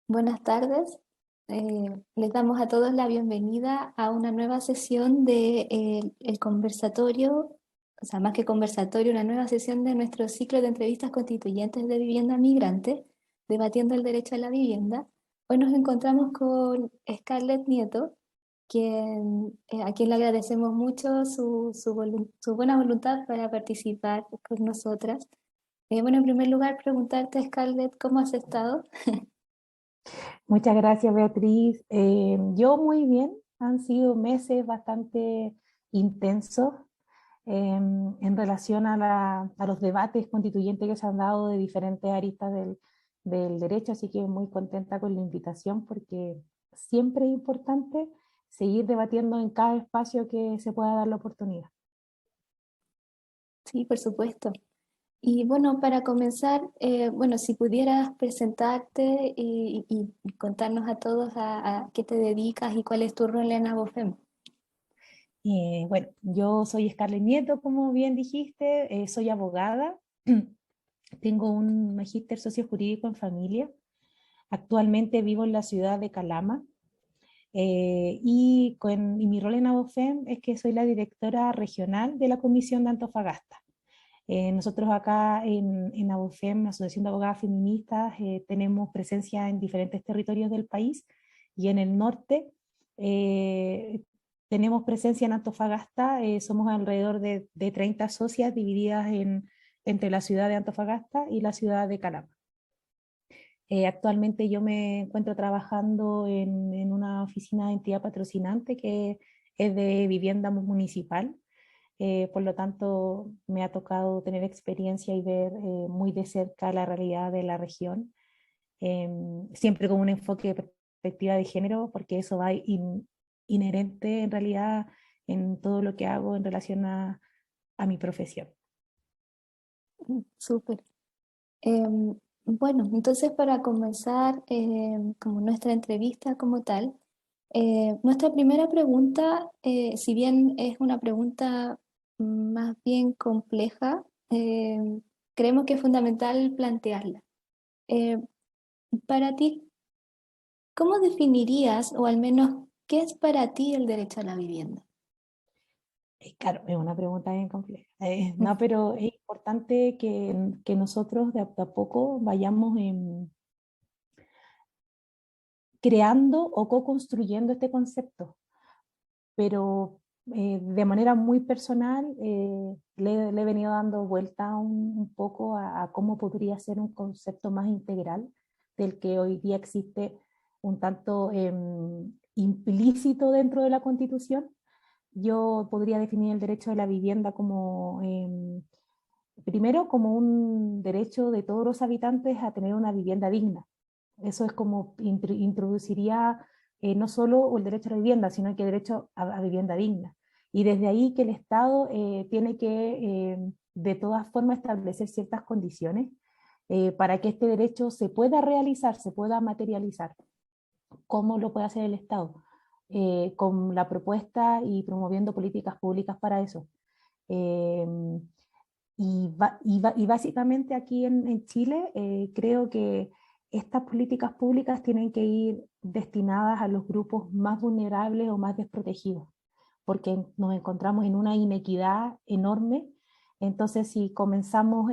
Buenas tardes. Les damos a todos la bienvenida a una nueva sesión de el conversatorio, o sea, más que conversatorio, una nueva sesión de nuestro ciclo de entrevistas constituyentes de vivienda migrante, debatiendo el derecho a la vivienda. Hoy nos encontramos con Scarlett Nieto, a quien le agradecemos mucho su buena voluntad para participar con nosotras. Bueno, en primer lugar, preguntarte, Scarlett, ¿cómo has estado? Muchas gracias, Beatriz. Yo muy bien, han sido meses bastante intensos en relación a los debates constituyentes que se han dado de diferentes aristas del derecho, así que muy contenta con la invitación porque siempre es importante seguir debatiendo en cada espacio que se pueda dar la oportunidad. Sí, por supuesto. Y bueno, para comenzar, bueno, si pudieras presentarte y contarnos a todos a qué te dedicas y cuál es tu rol en Abofem. Bueno, yo soy Scarlett Nieto, como bien dijiste, soy abogada, tengo un magíster socio jurídico en familia. Actualmente vivo en la ciudad de Calama y mi rol en Abofem es que soy la directora regional de la Comisión de Antofagasta. Nosotros acá en Abofem, la Asociación de Abogadas Feministas, tenemos presencia en diferentes territorios del país y en el norte eh, tenemos presencia en Antofagasta, somos alrededor de 30 socias divididas entre la ciudad de Antofagasta y la ciudad de Calama. Actualmente yo me encuentro trabajando en una oficina de entidad patrocinante que es de vivienda municipal. Por lo tanto, me ha tocado tener experiencia y ver muy de cerca la realidad de la región, siempre con un enfoque de perspectiva de género, porque eso va inherente en realidad en todo lo que hago en relación a mi profesión. Súper. Bueno, entonces para comenzar como nuestra entrevista como tal, nuestra primera pregunta, si bien es una pregunta más bien compleja, creemos que es fundamental plantearla. Eh, para ti, ¿cómo definirías, o al menos, qué es para ti el derecho a la vivienda? Claro, es una pregunta bien compleja. No, pero es importante que nosotros de a poco vayamos creando o co-construyendo este concepto, pero de manera muy personal le he venido dando vuelta un poco a cómo podría ser un concepto más integral del que hoy día existe un tanto implícito dentro de la Constitución. Yo podría definir el derecho de la vivienda como, primero, como un derecho de todos los habitantes a tener una vivienda digna. Eso es como introduciría no solo el derecho a la vivienda, sino que el derecho a vivienda digna. Y desde ahí que el Estado tiene que, de todas formas, establecer ciertas condiciones para que este derecho se pueda realizar, se pueda materializar. ¿Cómo lo puede hacer el Estado? Con la propuesta y promoviendo políticas públicas para eso. Eh, y básicamente aquí en Chile creo que estas políticas públicas tienen que ir destinadas a los grupos más vulnerables o más desprotegidos, porque nos encontramos en una inequidad enorme. Entonces, si comenzamos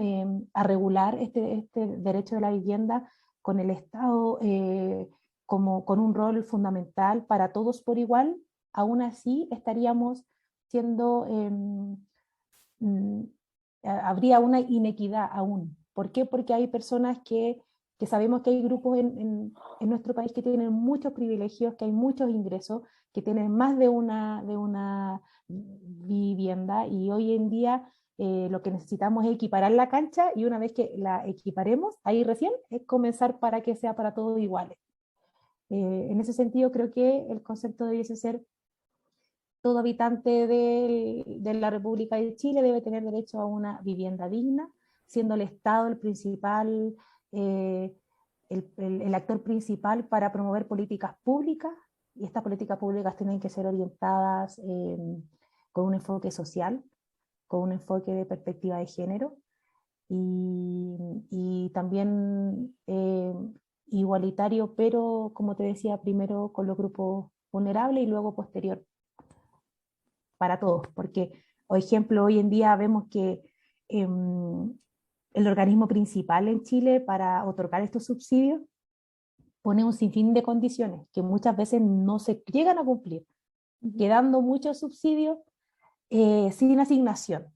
a regular este derecho de la vivienda con el Estado como con un rol fundamental para todos por igual, aún así estaríamos siendo mm, habría una inequidad aún. ¿Por qué? Porque hay personas que sabemos que hay grupos en nuestro país que tienen muchos privilegios, que hay muchos ingresos, que tienen más de una vivienda y hoy en día lo que necesitamos es equiparar la cancha y una vez que la equiparemos, ahí recién es comenzar para que sea para todos iguales. En ese sentido creo que el concepto debiese ser todo habitante de la República de Chile debe tener derecho a una vivienda digna, siendo el Estado el principal, eh, el actor principal para promover políticas públicas, y estas políticas públicas tienen que ser orientadas con un enfoque social, con un enfoque de perspectiva de género, y también igualitario, pero como te decía, primero con los grupos vulnerables y luego posterior para todos, porque, por ejemplo, hoy en día vemos que el organismo principal en Chile para otorgar estos subsidios pone un sinfín de condiciones que muchas veces no se llegan a cumplir, Ujú. quedando muchos subsidios sin asignación.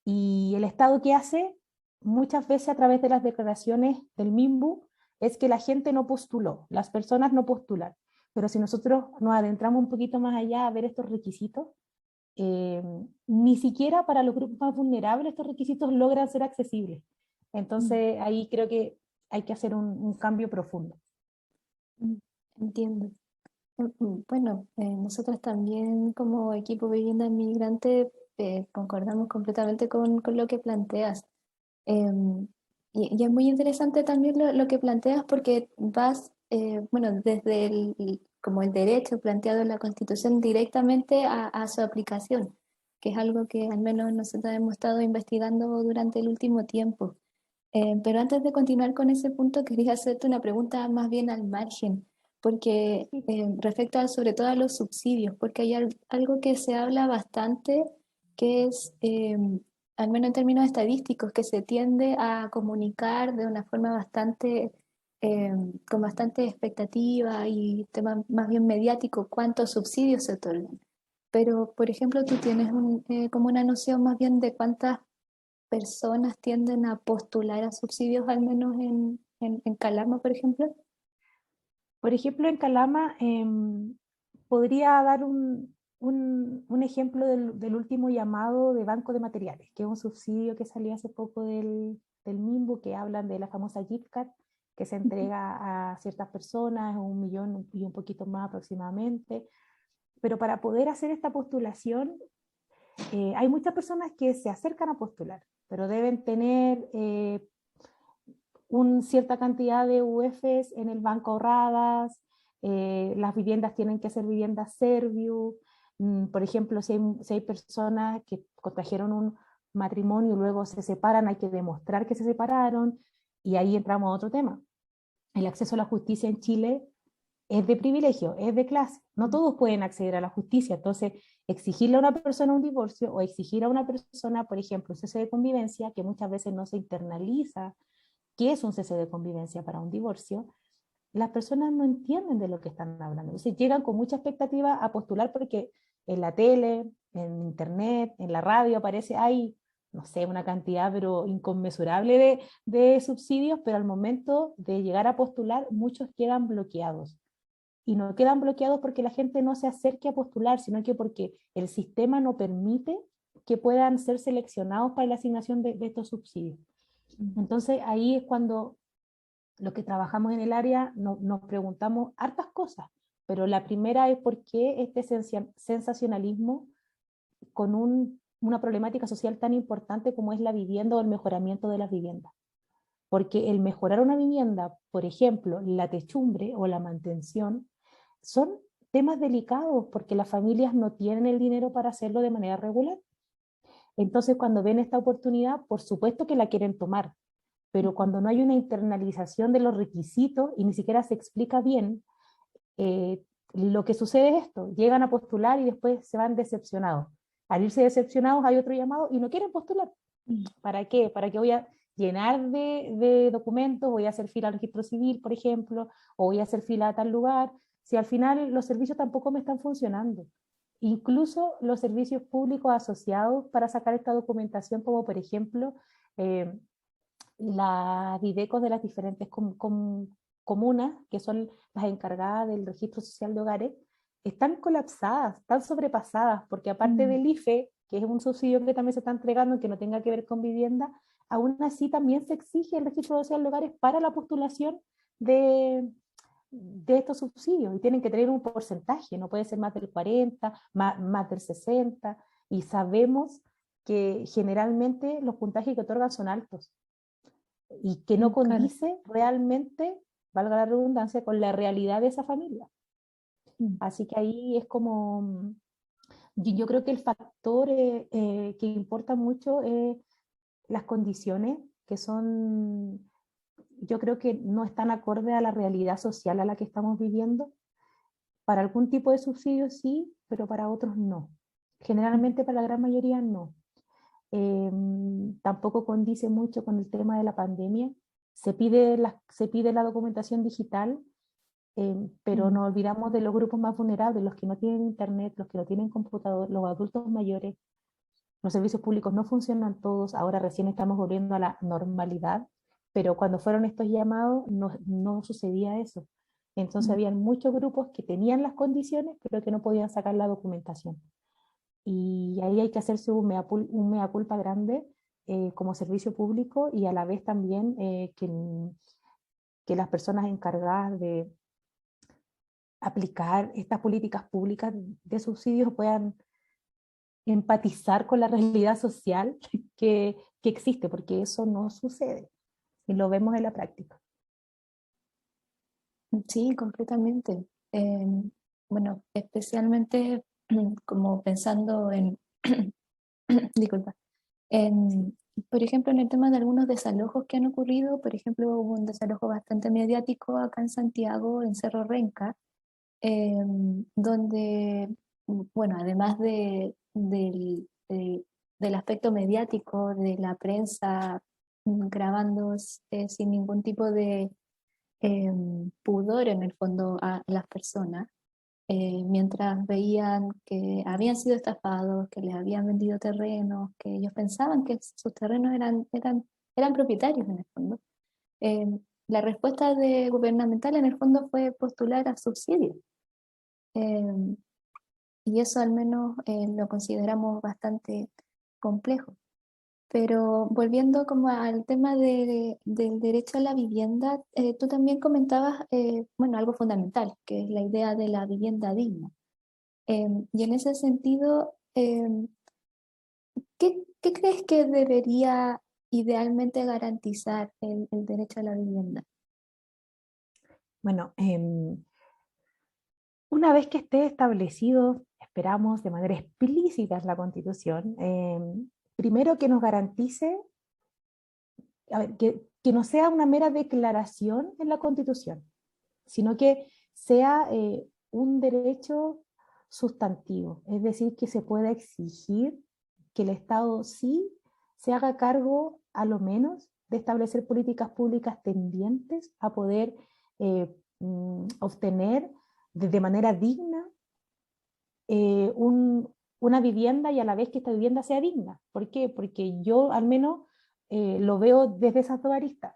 Y el Estado, ¿qué hace? Muchas veces a través de las declaraciones del MIMBU es que la gente no postuló, las personas no postulan. Pero si nosotros nos adentramos un poquito más allá a ver estos requisitos, eh, ni siquiera para los grupos más vulnerables estos requisitos logran ser accesibles. Mm, Entonces ahí creo que hay que hacer un cambio profundo. mm, entiendo. Bueno, nosotros también como equipo Vivienda Migrante concordamos completamente con lo que planteas. Em, y es muy interesante también lo que planteas porque vas, bueno, desde como el derecho planteado en la Constitución directamente a su aplicación, que es algo que al menos nosotros hemos estado investigando durante el último tiempo. Pero antes de continuar con ese punto, quería hacerte una pregunta más bien al margen, porque Sí. respecto sobre todo a los subsidios, porque hay algo que se habla bastante, que es, al menos en términos estadísticos, que se tiende a comunicar de una forma bastante, con bastante expectativa y tema más bien mediático cuántos subsidios se otorgan. Pero, por ejemplo, tú tienes como una noción más bien de cuántas personas tienden a postular a subsidios, al menos en Calama, por ejemplo. Por ejemplo, en Calama podría dar un ejemplo del último llamado de Banco de Materiales, que es un subsidio que salió hace poco del MIMBU, que hablan de la famosa gift card, que se entrega a ciertas personas, 1 millón y un poquito más aproximadamente. Pero para poder hacer esta postulación, hay muchas personas que se acercan a postular, pero deben tener cierta cantidad de UFs en el banco ahorradas, las viviendas tienen que ser viviendas Serviu, por ejemplo, si hay personas que contrajeron un matrimonio y luego se separan, hay que demostrar que se separaron, y ahí entramos a otro tema. El acceso a la justicia en Chile es de privilegio, es de clase. No todos pueden acceder a la justicia. Entonces, exigirle a una persona un divorcio o exigir a una persona, por ejemplo, un cese de convivencia, que muchas veces no se internaliza qué es un cese de convivencia para un divorcio, las personas no entienden de lo que están hablando. Entonces, llegan con mucha expectativa a postular porque en la tele, en internet, en la radio aparece, hay, no sé, una cantidad pero inconmensurable de subsidios, pero al momento de llegar a postular, muchos quedan bloqueados y no quedan bloqueados porque la gente no se acerque a postular, sino que porque el sistema no permite que puedan ser seleccionados para la asignación de estos subsidios. Entonces ahí es cuando los que trabajamos en el área nos preguntamos hartas cosas, pero la primera es por qué este sensacionalismo con una problemática social tan importante como es la vivienda o el mejoramiento de las viviendas. Porque el mejorar una vivienda, por ejemplo, la techumbre o la mantención, son temas delicados porque las familias no tienen el dinero para hacerlo de manera regular. Entonces, cuando ven esta oportunidad, por supuesto que la quieren tomar, pero cuando no hay una internalización de los requisitos y ni siquiera se explica bien, lo que sucede es esto, llegan a postular y después se van decepcionados. Al irse decepcionados hay otro llamado y no quieren postular. ¿Para qué? ¿Para qué voy a llenar de documentos? Voy a hacer fila al registro civil, por ejemplo, o voy a hacer fila a tal lugar, si al final los servicios tampoco me están funcionando. Incluso los servicios públicos asociados para sacar esta documentación, como por ejemplo las Videcos de las diferentes comunas, que son las encargadas del registro social de hogares, están colapsadas, están sobrepasadas, porque aparte Mm, del IFE, que es un subsidio que también se está entregando que no tenga que ver con vivienda, aún así también se exige el registro social de hogares para la postulación de, de estos subsidios y tienen que tener un porcentaje, no puede ser más del 40, más del 60, y sabemos que generalmente los puntajes que otorgan son altos y que no claro. condice realmente, valga la redundancia, con la realidad de esa familia. Mm, Así que ahí es como, yo creo que el factor que importa mucho es las condiciones, que son yo creo que no están acorde a la realidad social a la que estamos viviendo. Para algún tipo de subsidio sí, pero para otros no. Generalmente para la gran mayoría no. Tampoco condice mucho con el tema de la pandemia. Se pide la documentación digital, pero Mm. nos olvidamos de los grupos más vulnerables, los que no tienen internet, los que no tienen computador, los adultos mayores. Los servicios públicos no funcionan todos, ahora recién estamos volviendo a la normalidad, pero cuando fueron estos llamados no sucedía eso. Entonces Mm. habían muchos grupos que tenían las condiciones, pero que no podían sacar la documentación. Y ahí hay que hacerse un mea culpa grande como servicio público, y a la vez también que las personas encargadas de aplicar estas políticas públicas de subsidios puedan empatizar con la realidad social que existe, porque eso no sucede y lo vemos en la práctica. Sí, completamente. Bueno, especialmente como pensando en, disculpa, en, por ejemplo, en el tema de algunos desalojos que han ocurrido. Por ejemplo, hubo un desalojo bastante mediático acá en Santiago, en Cerro Renca, donde, bueno, además del aspecto mediático de la prensa grabando sin ningún tipo de pudor en el fondo a las personas, mientras veían que habían sido estafados, que les habían vendido terrenos, que ellos pensaban que sus terrenos eran propietarios en el fondo. Eh, la respuesta gubernamental en el fondo fue postular a subsidios. Eh, y eso al menos lo consideramos bastante complejo. Pero volviendo como al tema del derecho a la vivienda, tú también comentabas, bueno, algo fundamental, que es la idea de la vivienda digna. Y en ese sentido, ¿qué crees que debería idealmente garantizar el derecho a la vivienda? Bueno, una vez que esté establecido, esperamos de manera explícita en la Constitución, primero que nos garantice, a ver, que no sea una mera declaración en la Constitución, sino que sea un derecho sustantivo, es decir, que se pueda exigir que el Estado sí se haga cargo, a lo menos, de establecer políticas públicas tendientes a poder obtener de manera digna una vivienda, y a la vez que esta vivienda sea digna. ¿Por qué? Porque yo al menos lo veo desde esas dos aristas.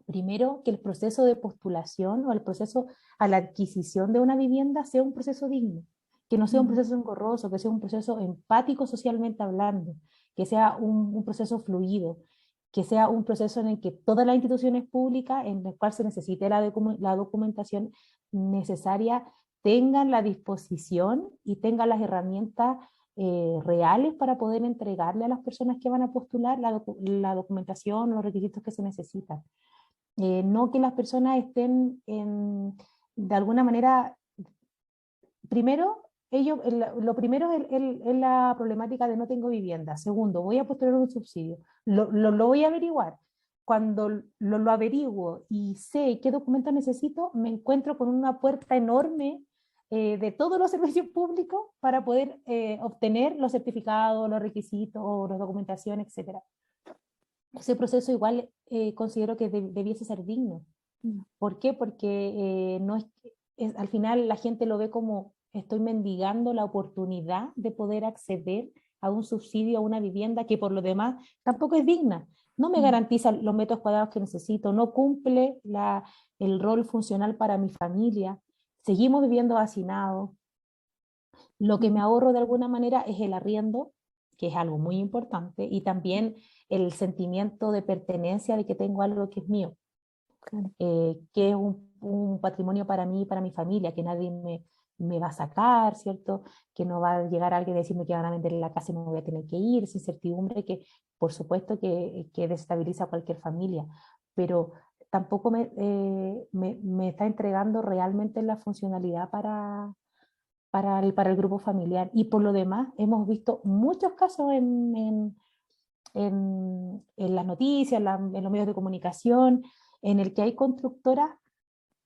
Primero, que el proceso de postulación o el proceso a la adquisición de una vivienda sea un proceso digno, que no sea un Mm. proceso engorroso, que sea un proceso empático socialmente hablando, que sea un proceso fluido, que sea un proceso en el que todas las instituciones públicas, en el cual se necesite la documentación necesaria, tengan la disposición y tengan las herramientas reales para poder entregarle a las personas que van a postular la documentación, los requisitos que se necesitan. No que las personas estén de alguna manera, primero, lo primero es la problemática de no tengo vivienda. Segundo, voy a postular un subsidio. Lo voy a averiguar. Cuando lo averiguo y sé qué documentos necesito, me encuentro con una puerta enorme de todos los servicios públicos para poder obtener los certificados, los requisitos, la documentación, etcétera. Ese proceso igual considero que debiese ser digno. Mm. ¿Por qué? Porque no al final la gente lo ve como estoy mendigando la oportunidad de poder acceder a un subsidio, a una vivienda que por lo demás tampoco es digna. No me Mm. garantiza los metros cuadrados que necesito, no cumple el rol funcional para mi familia. Seguimos viviendo hacinados. Lo que me Mm. ahorro de alguna manera es el arriendo, que es algo muy importante, y también el sentimiento de pertenencia de que tengo algo que es mío, Claro. que es un patrimonio para mí y para mi familia, que nadie me va a sacar, ¿cierto? Que no va a llegar alguien a decirme que van a vender la casa y me voy a tener que ir, esa incertidumbre que por supuesto que desestabiliza a cualquier familia, pero tampoco me está entregando realmente la funcionalidad para el grupo familiar. Y por lo demás, hemos visto muchos casos en las noticias, en los medios de comunicación, en el que hay constructoras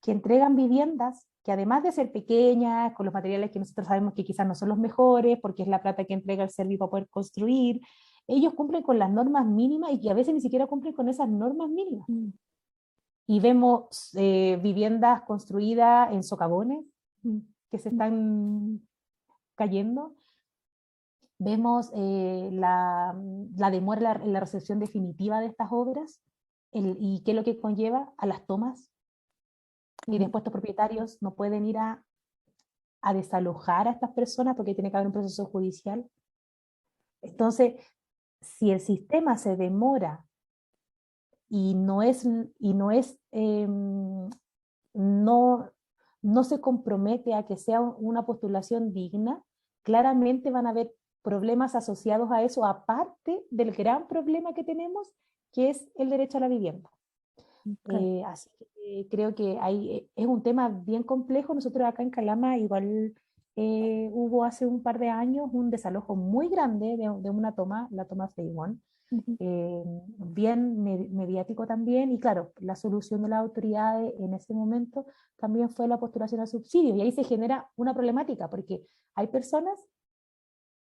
que entregan viviendas que además de ser pequeñas, con los materiales que nosotros sabemos que quizás no son los mejores, porque es la plata que entrega el Servi para poder construir, ellos cumplen con las normas mínimas y que a veces ni siquiera cumplen con esas normas mínimas. Mm. Y vemos viviendas construidas en socavones que se están cayendo. Vemos la demora en la recepción definitiva de estas obras y qué es lo que conlleva a las tomas. Y después estos propietarios no pueden ir a desalojar a estas personas porque tiene que haber un proceso judicial. Entonces, si el sistema se demora y no, no se compromete a que sea una postulación digna, claramente van a haber problemas asociados a eso, aparte del gran problema que tenemos, que es el derecho a la vivienda. Claro. Así que creo que es un tema bien complejo. Nosotros acá en Calama igual hubo hace un par de años un desalojo muy grande de una toma, la toma Feijón, Ujú. bien mediático también, y claro, la solución de las autoridades en ese momento también fue la postulación al subsidio, y ahí se genera una problemática, porque hay personas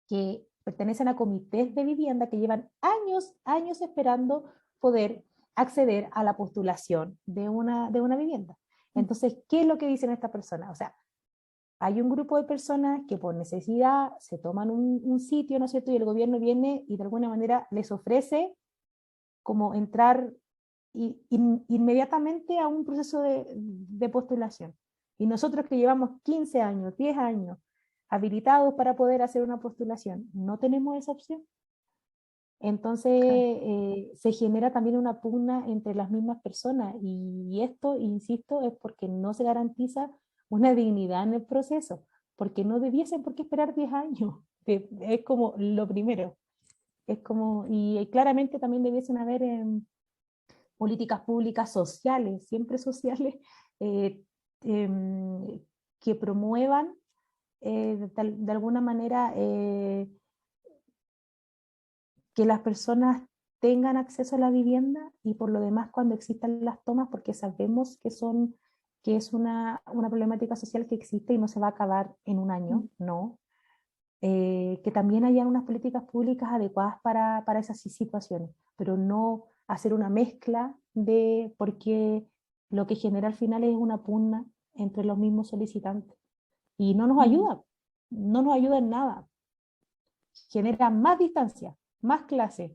que pertenecen a comités de vivienda que llevan años esperando poder acceder a la postulación de una vivienda. Entonces, ¿qué es lo que dicen estas personas? O sea, hay un grupo de personas que por necesidad se toman un sitio, ¿no es cierto? Y el gobierno viene y de alguna manera les ofrece como entrar inmediatamente a un proceso de postulación. Y nosotros que llevamos 15 años, 10 años habilitados para poder hacer una postulación, no tenemos esa opción. Entonces Claro. se genera también una pugna entre las mismas personas y esto, insisto, es porque no se garantiza una dignidad en el proceso, porque no debiesen por qué esperar 10 años. Es como lo primero. Es como, y claramente también debiesen haber políticas públicas sociales, siempre sociales, eh, em, que promuevan de alguna manera que las personas tengan acceso a la vivienda y por lo demás cuando existan las tomas, porque sabemos que es una problemática social que existe y no se va a acabar en un año, Mm. no. Que también haya unas políticas públicas adecuadas para esas situaciones, pero no hacer una mezcla porque lo que genera al final es una pugna entre los mismos solicitantes. Y Mm. no nos ayuda en nada, genera más distancia, más clase.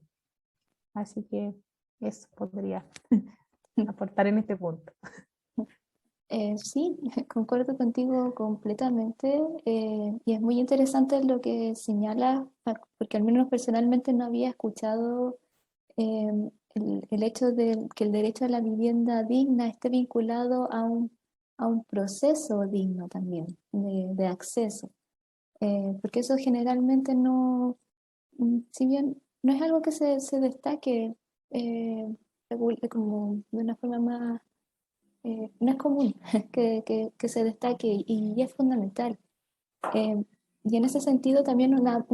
Así que eso podría aportar en este punto. Sí, concuerdo contigo completamente, y es muy interesante lo que señalas, porque al menos personalmente no había escuchado el hecho de que el derecho a la vivienda digna esté vinculado a un proceso digno también de acceso. Porque eso generalmente no, si bien no es algo que se destaque como de una forma más, no es común que se destaque y es fundamental. Eh, y en ese sentido también una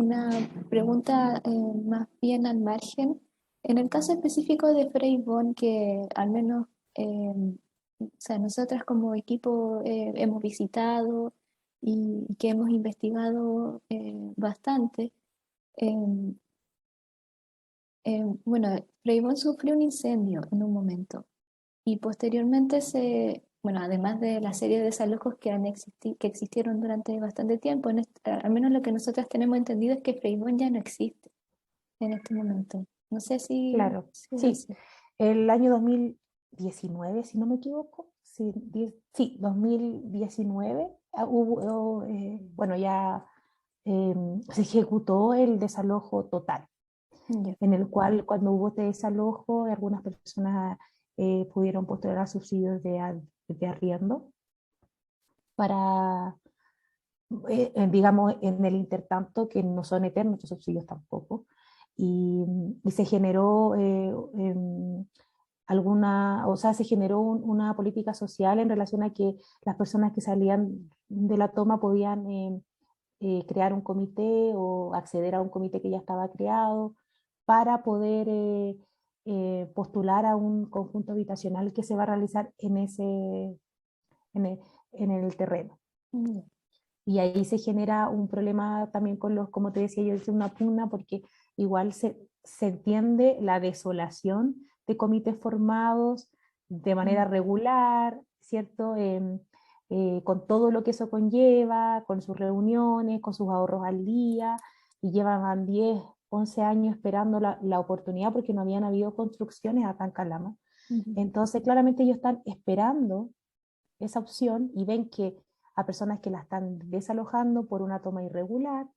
pregunta más bien al margen. En el caso específico de Frei Bon, que al menos o sea, nosotras como equipo hemos visitado y que hemos investigado bastante, eh, bueno, Frei Bon sufrió un incendio en un momento y posteriormente bueno, además de la serie de desalojos que existieron durante bastante tiempo, al menos lo que nosotros tenemos entendido es que Freibón ya no existe en este momento. No sé Claro, si es sí. así. El año 2019, si no me equivoco, sí, sí 2019, bueno, ya se ejecutó el desalojo total, Ya. en el cual cuando hubo este desalojo, algunas personas pudieron postular a subsidios de arriendo para, digamos, en el intertanto, que no son eternos estos subsidios tampoco, y, y se generó o sea, se generó una política social en relación a que las personas que salían de la toma podían crear un comité o acceder a un comité que ya estaba creado para poder postular a un conjunto habitacional que se va a realizar en el, en el terreno. Mm, Y ahí se genera un problema también con los, como te decía yo, es una pugna porque igual se entiende la desolación de comités formados de manera mm, regular, ¿cierto? Con todo lo que eso conlleva, con sus reuniones, con sus ahorros al día, y llevan 10 11 años esperando la oportunidad porque no habían habido construcciones acá en Calama. mm, Entonces, claramente ellos están esperando esa opción y ven que a personas que la están desalojando por una toma irregular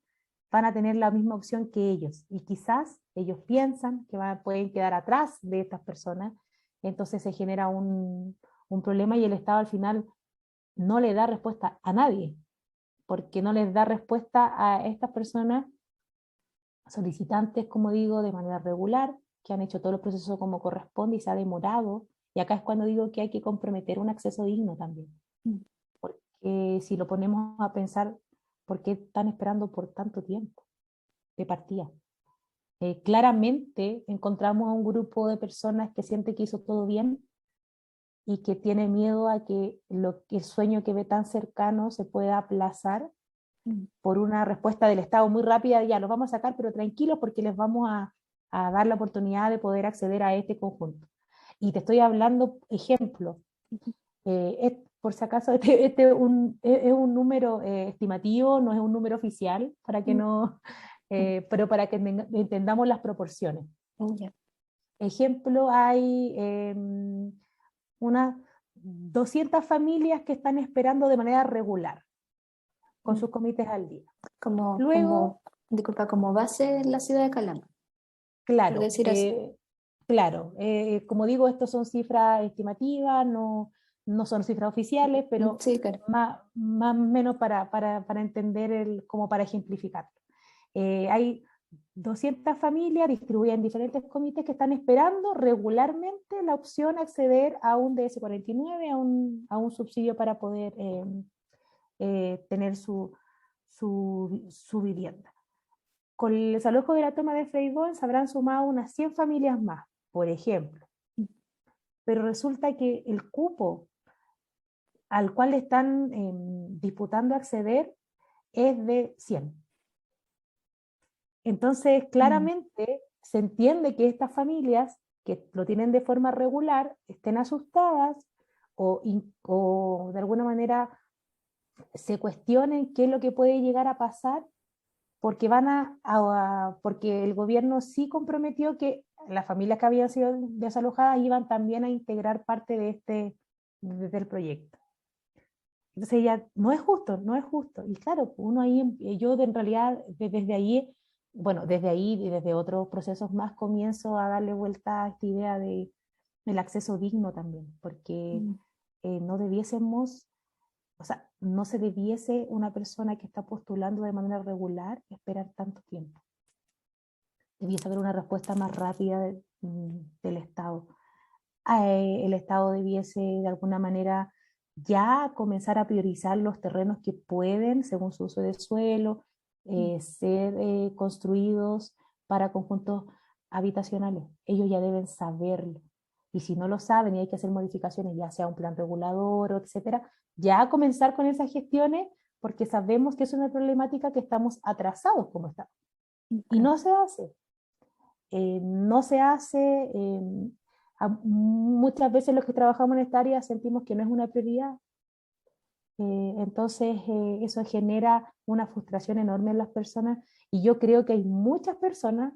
van a tener la misma opción que ellos y quizás ellos piensan que pueden quedar atrás de estas personas, entonces se genera un problema y el Estado al final no le da respuesta a nadie, porque no les da respuesta a estas personas solicitantes, como digo, de manera regular, que han hecho todos los procesos como corresponde y se ha demorado. Y acá es cuando digo que hay que comprometer un acceso digno también. mm. Porque si lo ponemos a pensar, ¿por qué están esperando por tanto tiempo de partida? Claramente encontramos a un grupo de personas que siente que hizo todo bien y que tiene miedo a que el sueño que ve tan cercano se pueda aplazar Mm, por una respuesta del Estado muy rápida, ya los vamos a sacar, pero tranquilos porque les vamos a dar la oportunidad de poder acceder a este conjunto. Y te estoy hablando, ejemplo, por si acaso, es un número estimativo, no es un número oficial, para que mm, no, mm, pero para que entendamos las proporciones. ya. Ejemplo, hay unas 200 familias que están esperando de manera regular, con Mm. sus comités al día. Como, Luego, como, disculpa, como base en la ciudad de Calama, por claro, decir así. claro, como digo, estos son cifras estimativas, no son cifras oficiales, pero Sí, claro. más o menos para entender, como para ejemplificar. Hay 200 familias distribuidas en diferentes comités que están esperando regularmente la opción a acceder a un DS-49, a un subsidio para poder tener su vivienda. Con el desalojo de la toma de Freibón se habrán sumado unas 100 familias más, por ejemplo. Pero resulta que el cupo al cual están disputando acceder es de 100. Entonces, Mm, claramente se entiende que estas familias que lo tienen de forma regular estén asustadas o de alguna manera se cuestionen qué es lo que puede llegar a pasar porque porque el gobierno sí comprometió que las familias que habían sido desalojadas iban también a integrar parte del proyecto. Entonces ya no es justo, no es justo. Y claro, uno ahí, yo en realidad desde ahí, bueno, desde ahí y desde otros procesos más comienzo a darle vuelta a esta idea del acceso digno también, porque mm, no debiésemos, o sea, no se debiese una persona que está postulando de manera regular esperar tanto tiempo. Debiese haber una respuesta más rápida del Estado. El Estado debiese de alguna manera ya comenzar a priorizar los terrenos que pueden, según su uso de suelo, mm, ser construidos para conjuntos habitacionales. Ellos ya deben saberlo. Y si no lo saben y hay que hacer modificaciones, ya sea un plan regulador o etcétera, ya comenzar con esas gestiones porque sabemos que es una problemática que estamos atrasados como Estado. Y claro. no se hace. No se hace. Muchas veces los que trabajamos en esta área sentimos que no es una prioridad, entonces eso genera una frustración enorme en las personas y yo creo que hay muchas personas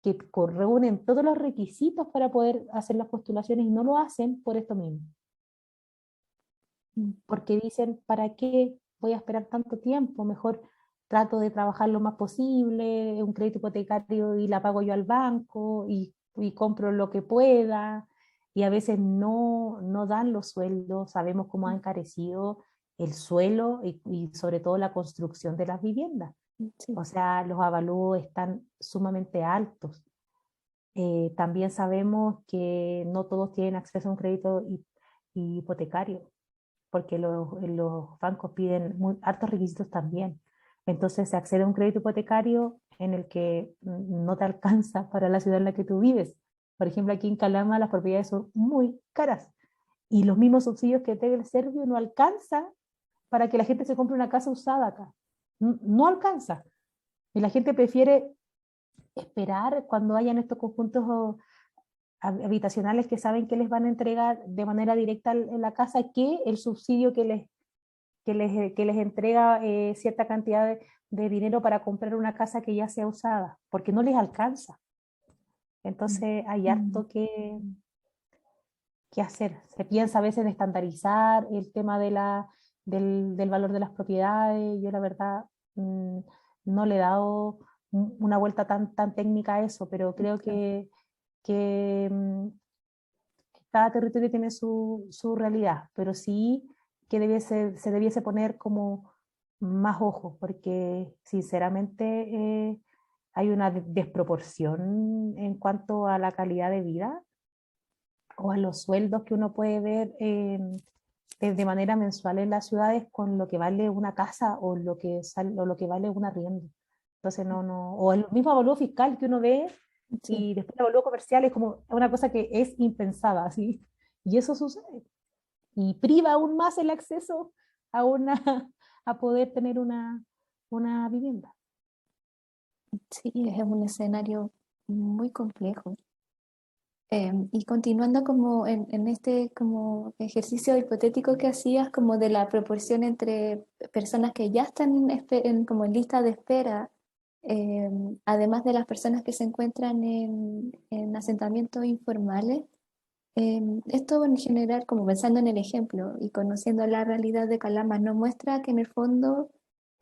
que reúnen todos los requisitos para poder hacer las postulaciones y no lo hacen por esto mismo, Mm, porque dicen, ¿para qué voy a esperar tanto tiempo? Mejor trato de trabajar lo más posible, un crédito hipotecario y la pago yo al banco y compro lo que pueda. Y a veces no dan los sueldos, sabemos cómo ha encarecido el suelo y sobre todo la construcción de las viviendas. sí. O sea, los avalúos están sumamente altos. También sabemos que no todos tienen acceso a un crédito hipotecario porque los bancos piden hartos requisitos también. Entonces se accede a un crédito hipotecario en el que no te alcanza para la ciudad en la que tú vives. Por ejemplo, aquí en Calama las propiedades son muy caras y los mismos subsidios que tiene el Servio no alcanza para que la gente se compre una casa usada acá. No alcanza. Y la gente prefiere esperar cuando hayan estos conjuntos habitacionales que saben que les van a entregar de manera directa en la casa que el subsidio que les entrega cierta cantidad de dinero para comprar una casa que ya sea usada, porque no les alcanza. Entonces hay Mm. harto que hacer. Se piensa a veces en estandarizar el tema del valor de las propiedades. Yo la verdad mm, no le he dado una vuelta tan técnica a eso, pero creo Claro. que cada territorio tiene su realidad, pero sí que se debiese poner como más ojo, porque sinceramente hay una desproporción en cuanto a la calidad de vida o a los sueldos que uno puede ver de manera mensual en las ciudades con lo que vale una casa o lo que vale un arriendo. Entonces, o el mismo avalúo fiscal que uno ve Sí. y después el avalúo comercial es como una cosa que es impensada, ¿sí? Y eso sucede. Y priva aún más el acceso a, una, a poder tener una vivienda. Sí, es un escenario muy complejo. Y continuando como en este como ejercicio hipotético que hacías, como de la proporción entre personas que ya están como en lista de espera, además de las personas que se encuentran en asentamientos informales, esto en general, como pensando en el ejemplo y conociendo la realidad de Calama, nos muestra que en el fondo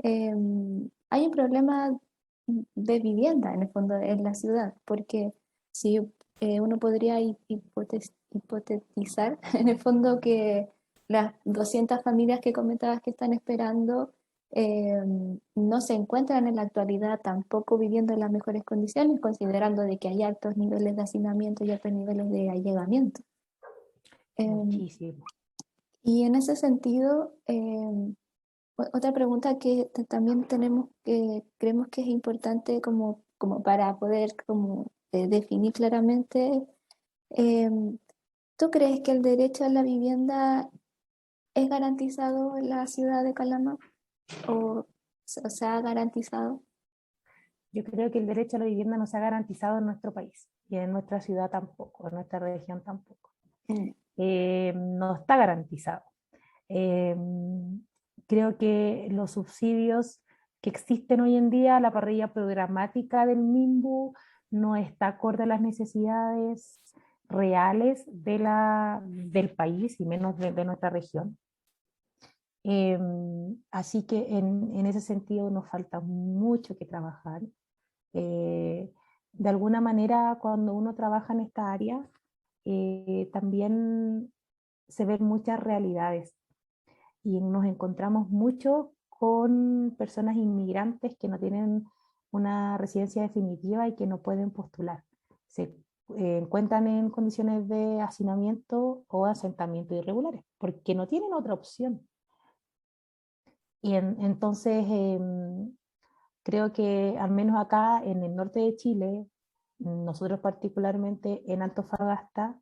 hay un problema de vivienda, en el fondo, en la ciudad, porque si uno podría hipotetizar, en el fondo, que las 200 familias que comentabas que están esperando no se encuentran en la actualidad tampoco viviendo en las mejores condiciones, considerando de que hay altos niveles de hacinamiento y altos niveles de allegamiento. Em, Muchísimo. y en ese sentido, otra pregunta que también tenemos, que creemos que es importante como para poder como, definir claramente, em, ¿tú crees que el derecho a la vivienda es garantizado en la ciudad de Calama o se ha garantizado? Yo creo que el derecho a la vivienda no se ha garantizado en nuestro país y en nuestra ciudad tampoco, en nuestra región tampoco. Mm. No está garantizado. Eh, Creo que los subsidios que existen hoy en día, la parrilla programática del MIMBU no está acorde a las necesidades reales del país y menos de nuestra región. Eh, Así que en ese sentido nos falta mucho que trabajar. Eh, de alguna manera, cuando uno trabaja en esta área, también se ven muchas realidades y nos encontramos mucho con personas inmigrantes que no tienen una residencia definitiva y que no pueden postular. Se encuentran en condiciones de hacinamiento o asentamiento irregulares, porque no tienen otra opción. Y entonces creo que al menos acá en el norte de Chile, nosotros particularmente en Antofagasta,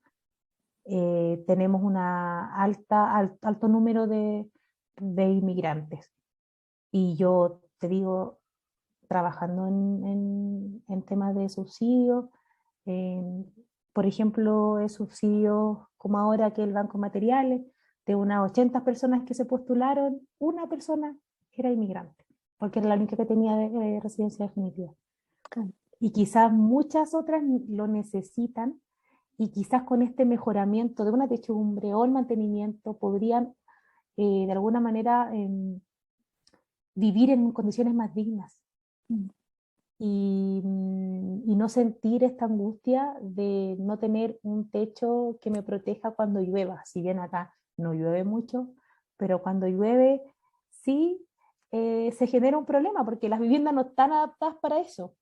tenemos alto número de inmigrantes. Y yo te digo, trabajando en temas de subsidios, en, por ejemplo, subsidios como ahora que el Banco Materiales, de unas 80 personas que se postularon, una persona era inmigrante, porque era la única que tenía residencia definitiva. Claro. Y quizás muchas otras lo necesitan y quizás con este mejoramiento de una techumbre o el mantenimiento podrían de alguna manera vivir en condiciones más dignas Mm. y no sentir esta angustia de no tener un techo que me proteja cuando llueva. Si bien acá no llueve mucho, pero cuando llueve sí se genera un problema porque las viviendas no están adaptadas para eso.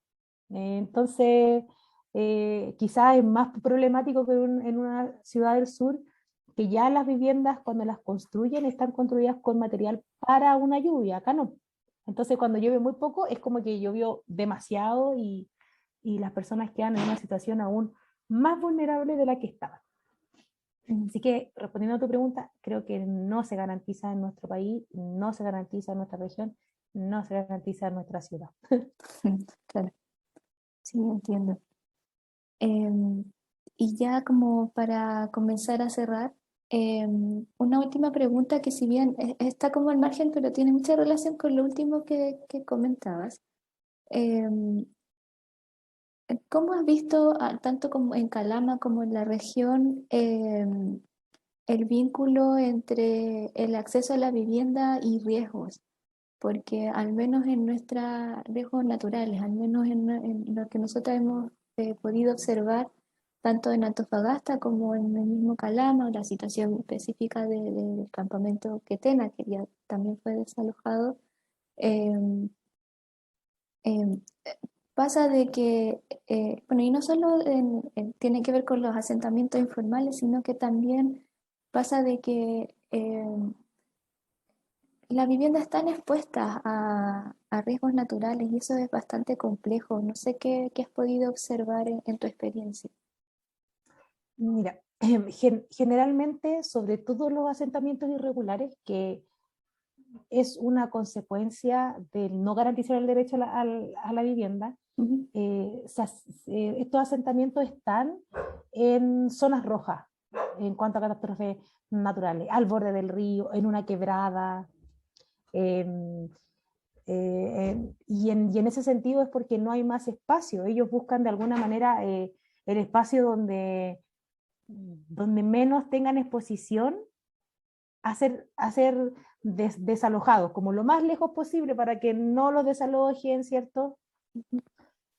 Entonces, quizás es más problemático que en una ciudad del sur, que ya las viviendas cuando las construyen están construidas con material para una lluvia, acá no. Entonces, cuando llueve muy poco, es como que llovió demasiado y las personas quedan en una situación aún más vulnerable de la que estaban. Así que, respondiendo a tu pregunta, creo que no se garantiza en nuestro país, no se garantiza en nuestra región, no se garantiza en nuestra ciudad. Claro, sí, entiendo. Em, y ya como para comenzar a cerrar, una última pregunta que si bien está como al margen, pero tiene mucha relación con lo último que comentabas. Em, ¿Cómo has visto, tanto como en Calama como en la región, el vínculo entre el acceso a la vivienda y riesgos? Porque al menos en nuestros riesgos naturales, al menos en lo que nosotros hemos podido observar, tanto en Antofagasta como en el mismo Calama, la situación específica del campamento Quetena, que ya también fue desalojado, em, em, pasa de que, bueno, y no solo tiene que ver con los asentamientos informales, sino que también pasa de que las viviendas están expuestas a riesgos naturales y eso es bastante complejo. No sé qué has podido observar en tu experiencia. Mira, generalmente, sobre todo los asentamientos irregulares, que es una consecuencia del no garantizar el derecho a la vivienda, Ujú. estos asentamientos están en zonas rojas en cuanto a catástrofes naturales, al borde del río, en una quebrada. em, y en ese sentido es porque no hay más espacio. Ellos buscan de alguna manera el espacio donde menos tengan exposición a ser desalojados, como lo más lejos posible para que no los desalojen, ¿cierto?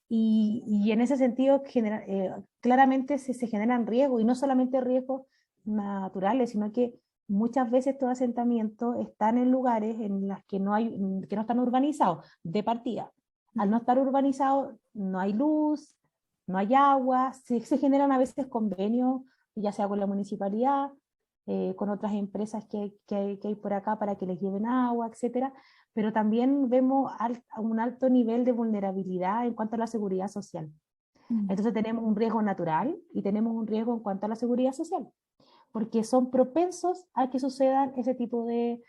Y en ese sentido, claramente se generan riesgos, y no solamente riesgos naturales, sino que muchas veces estos asentamientos están en lugares en los que no están urbanizados de partida. Al no estar urbanizados, no hay luz, no hay agua, se generan a veces convenios, ya sea con la municipalidad, con otras empresas que hay por acá para que les lleven agua, etcétera, pero también vemos un alto nivel de vulnerabilidad en cuanto a la seguridad social. Mm. Entonces tenemos un riesgo natural y tenemos un riesgo en cuanto a la seguridad social, porque son propensos a que sucedan ese tipo de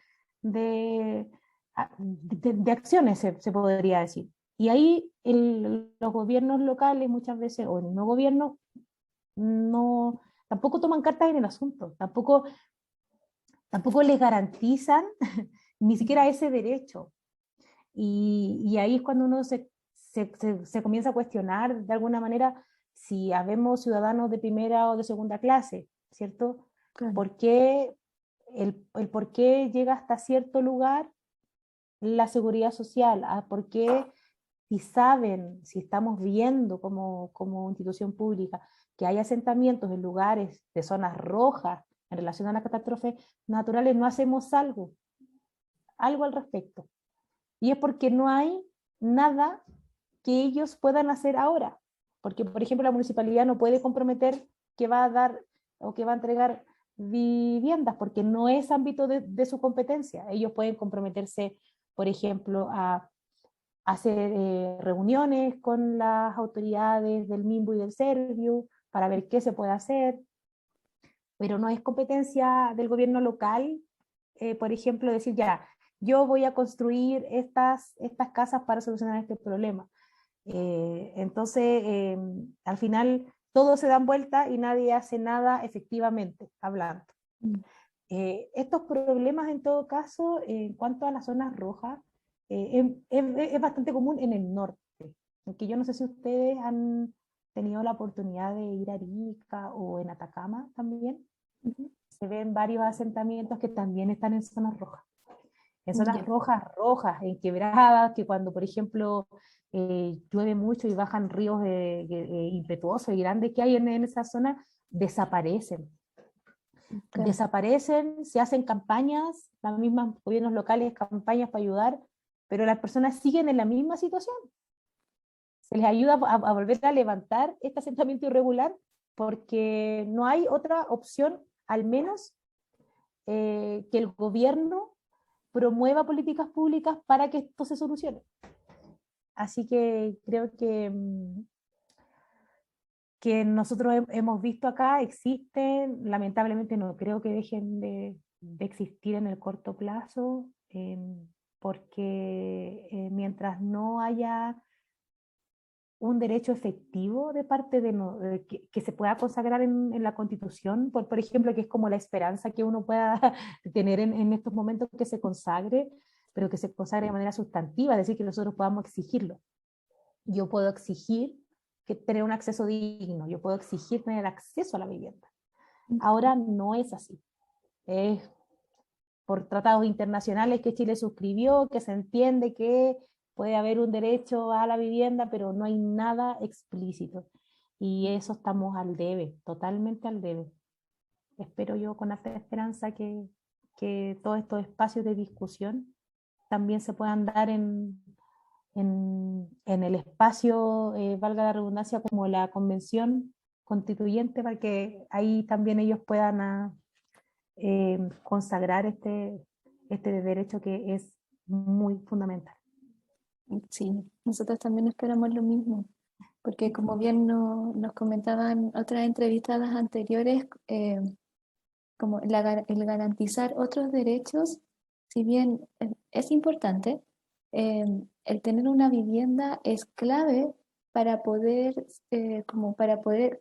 acciones, se podría decir. Y ahí los gobiernos locales muchas veces, o el no gobierno, no, tampoco toman cartas en el asunto, tampoco les garantizan ni siquiera ese derecho. Y ahí es cuando uno se comienza a cuestionar de alguna manera si habemos ciudadanos de primera o de segunda clase, ¿cierto? Claro. ¿Por qué el por qué llega hasta cierto lugar la seguridad social? ¿Por qué si saben, si estamos viendo como institución pública que hay asentamientos en lugares de zonas rojas en relación a las catástrofes naturales, no hacemos algo al respecto? Y es porque no hay nada que ellos puedan hacer ahora. Porque, por ejemplo, la municipalidad no puede comprometer que va a dar o que va a entregar viviendas, porque no es ámbito de su competencia. Ellos pueden comprometerse, por ejemplo, a hacer reuniones con las autoridades del MIMBU y del Serviu para ver qué se puede hacer, pero no es competencia del gobierno local, por ejemplo, decir ya, yo voy a construir estas casas para solucionar este problema. Entonces, al final, todos se dan vuelta y nadie hace nada efectivamente, hablando. Mm. Estos problemas, en todo caso, en cuanto a las zonas rojas, es bastante común en el norte, aunque yo no sé si ustedes han tenido la oportunidad de ir a Arica o en Atacama también. Ujú. Se ven varios asentamientos que también están en zonas Ya. rojas, rojas, en quebradas, que cuando, por ejemplo, llueve mucho y bajan ríos impetuosos y grandes que hay en esa zona, desaparecen. Claro. Desaparecen, se hacen campañas, los mismos gobiernos locales, campañas para ayudar, pero las personas siguen en la misma situación. Se les ayuda a volver a levantar este asentamiento irregular porque no hay otra opción, al menos que el gobierno promueva políticas públicas para que esto se solucione. Así que creo que nosotros hemos visto acá existen, lamentablemente no creo que dejen de existir en el corto plazo, porque mientras no haya un derecho efectivo de parte que se pueda consagrar en la Constitución, por ejemplo, que es como la esperanza que uno pueda tener en estos momentos que se consagre, pero que se consagre de manera sustantiva, es decir, que nosotros podamos exigirlo. Yo puedo exigir que tener un acceso digno, yo puedo exigir tener acceso a la vivienda. Ahora no es así. Es por tratados internacionales que Chile suscribió, que se entiende que puede haber un derecho a la vivienda, pero no hay nada explícito. Y eso estamos al debe, totalmente al debe. Espero yo con esta esperanza que todos estos espacios de discusión también se puedan dar en el espacio, valga la redundancia, como la convención constituyente, para que ahí también ellos puedan consagrar este derecho que es muy fundamental. Sí, nosotros también esperamos lo mismo, porque como bien nos comentaban otras entrevistadas anteriores, como el garantizar otros derechos, si bien es importante, el tener una vivienda es clave para poder,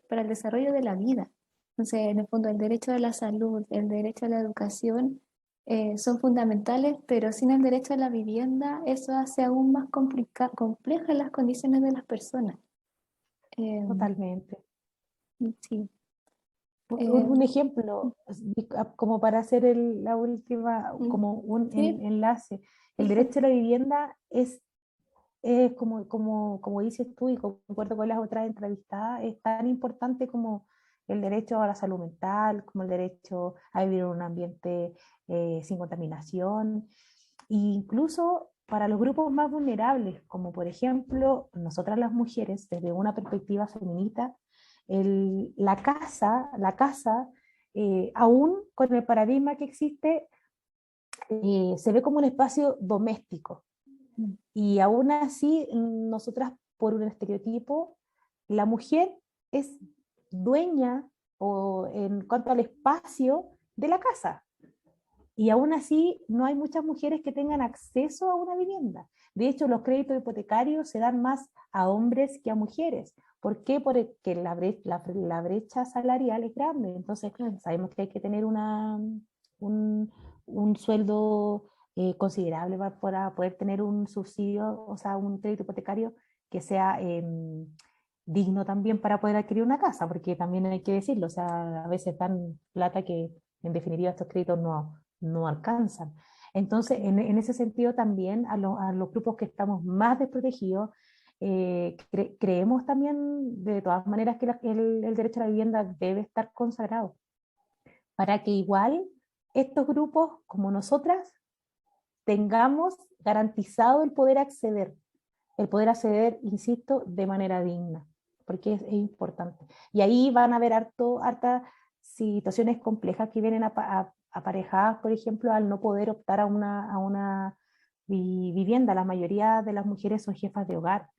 para el desarrollo de la vida. Entonces, en el fondo, el derecho a la salud, el derecho a la educación, son fundamentales, pero sin el derecho a la vivienda, eso hace aún más complejas las condiciones de las personas. Eh, Totalmente. sí. Un ejemplo, como para hacer la última, Mm, como un sí, enlace. El derecho a la vivienda es como dices tú y concuerdo con las otras entrevistadas, es tan importante como el derecho a la salud mental, como el derecho a vivir en un ambiente sin contaminación, e incluso para los grupos más vulnerables, como por ejemplo nosotras las mujeres, desde una perspectiva feminista, la casa aún con el paradigma que existe, se ve como un espacio doméstico. mm, Y aún así, nosotras, por un estereotipo, la mujer es dueña o en cuanto al espacio de la casa. Y aún así, no hay muchas mujeres que tengan acceso a una vivienda. De hecho, los créditos hipotecarios se dan más a hombres que a mujeres. ¿Por qué? Porque la brecha salarial es grande. Entonces, claro. sabemos que hay que tener un, un sueldo considerable para poder tener un subsidio, o sea, un crédito hipotecario que sea digno también para poder adquirir una casa, porque también hay que decirlo, o sea, a veces dan plata que en definitiva estos créditos no alcanzan. Entonces, en ese sentido también a los grupos que estamos más desprotegidos, creemos también de todas maneras que el derecho a la vivienda debe estar consagrado, para que igual estos grupos como nosotras tengamos garantizado el poder acceder, insisto, de manera digna, porque es importante. Y ahí van a haber hartas situaciones complejas que vienen aparejadas, por ejemplo, al no poder optar a una vivienda. La mayoría de las mujeres son jefas de hogar,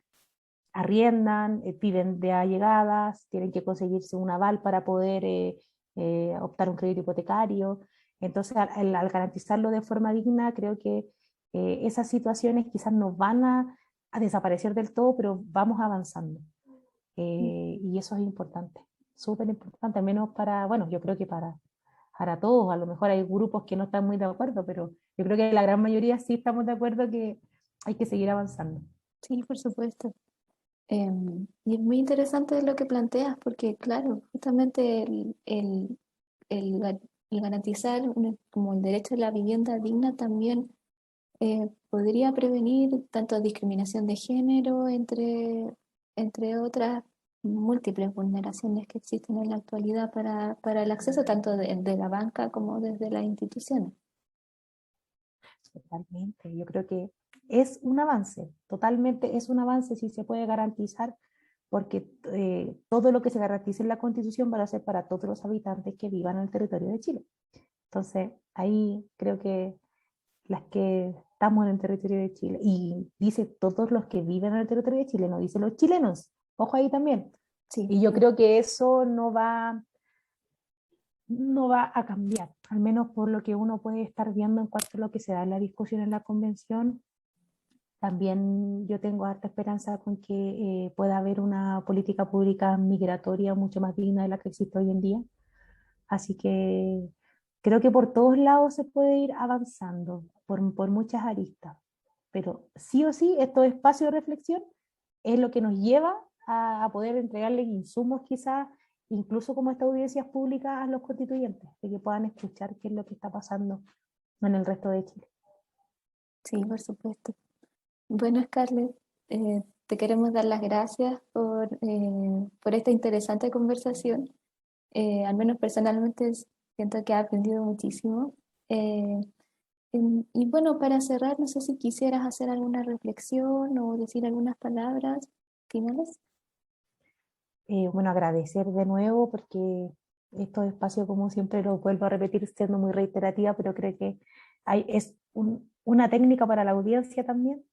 arriendan, viven de allegadas, tienen que conseguirse un aval para poder optar a un crédito hipotecario. Entonces, al garantizarlo de forma digna, creo que esas situaciones quizás no van a desaparecer del todo, pero vamos avanzando. Y eso es importante, súper importante, al menos para, bueno, yo creo que para todos, a lo mejor hay grupos que no están muy de acuerdo, pero yo creo que la gran mayoría sí estamos de acuerdo que hay que seguir avanzando. Sí, por supuesto. Y es muy interesante lo que planteas, porque claro, justamente el ga- el garantizar como el derecho a la vivienda digna también podría prevenir tanto discriminación de género, entre otras múltiples vulneraciones que existen en la actualidad para el acceso tanto de la banca como desde las instituciones. Totalmente, yo creo que es un avance, totalmente es un avance si se puede garantizar, porque todo lo que se garantice en la Constitución va a ser para todos los habitantes que vivan en el territorio de Chile. Entonces, ahí creo que las que estamos en el territorio de Chile, y dice todos los que viven en el territorio de Chile, no dice los chilenos, ojo ahí también, Sí, Y yo creo que eso no va a cambiar, al menos por lo que uno puede estar viendo en cuanto a lo que se da en la discusión en la convención. También yo tengo harta esperanza con que pueda haber una política pública migratoria mucho más digna de la que existe hoy en día. Así que creo que por todos lados se puede ir avanzando, por muchas aristas. Pero sí o sí, estos espacios de reflexión es lo que nos lleva a poder entregarles insumos quizás, incluso como estas audiencias públicas a los constituyentes, de que puedan escuchar qué es lo que está pasando en el resto de Chile. sí, por supuesto. Bueno, Scarlett, te queremos dar las gracias por esta interesante conversación. Al menos personalmente siento que he aprendido muchísimo. Eh, y bueno, para cerrar, no sé si quisieras hacer alguna reflexión o decir algunas palabras finales. Bueno, agradecer de nuevo porque estos espacios, como siempre lo vuelvo a repetir, siendo muy reiterativa, pero creo que una técnica para la audiencia también,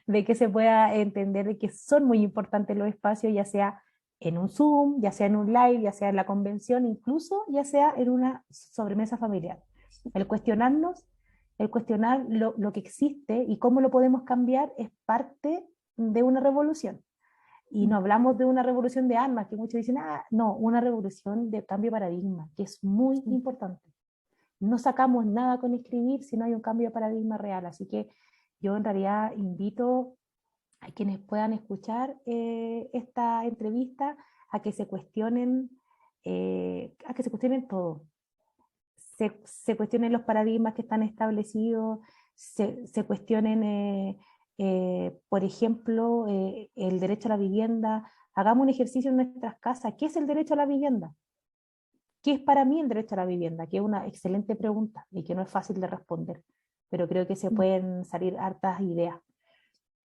de que se pueda entender de que son muy importantes los espacios, ya sea en un Zoom, ya sea en un live, ya sea en la convención, incluso ya sea en una sobremesa familiar. El cuestionarnos, el cuestionar lo que existe y cómo lo podemos cambiar es parte de una revolución. Y no hablamos de una revolución de armas, que muchos dicen, ah, no, una revolución de cambio de paradigma, que es muy Sí. importante. No sacamos nada con escribir si no hay un cambio de paradigma real. Así que yo en realidad invito a quienes puedan escuchar esta entrevista a que se cuestionen todo. Se cuestionen los paradigmas que están establecidos, se cuestionen, por ejemplo, el derecho a la vivienda. Hagamos un ejercicio en nuestras casas. ¿Qué es el derecho a la vivienda? ¿Qué es para mí el derecho a la vivienda? Que es una excelente pregunta y que no es fácil de responder, pero creo que se pueden salir hartas ideas.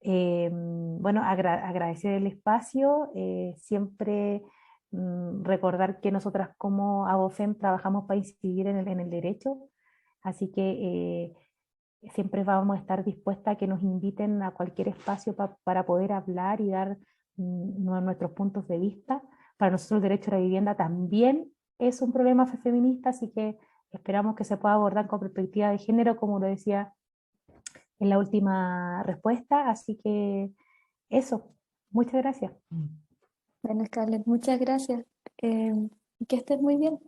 Bueno, agradecer el espacio, siempre recordar que nosotras como ABOFEM trabajamos para incidir en el derecho, así que siempre vamos a estar dispuestas a que nos inviten a cualquier espacio para poder hablar y dar nuestros puntos de vista. Para nosotros el derecho a la vivienda también es un problema feminista, así que esperamos que se pueda abordar con perspectiva de género, como lo decía en la última respuesta. Así que eso, muchas gracias. Bueno, Scarlett, muchas gracias. Y que estés muy bien.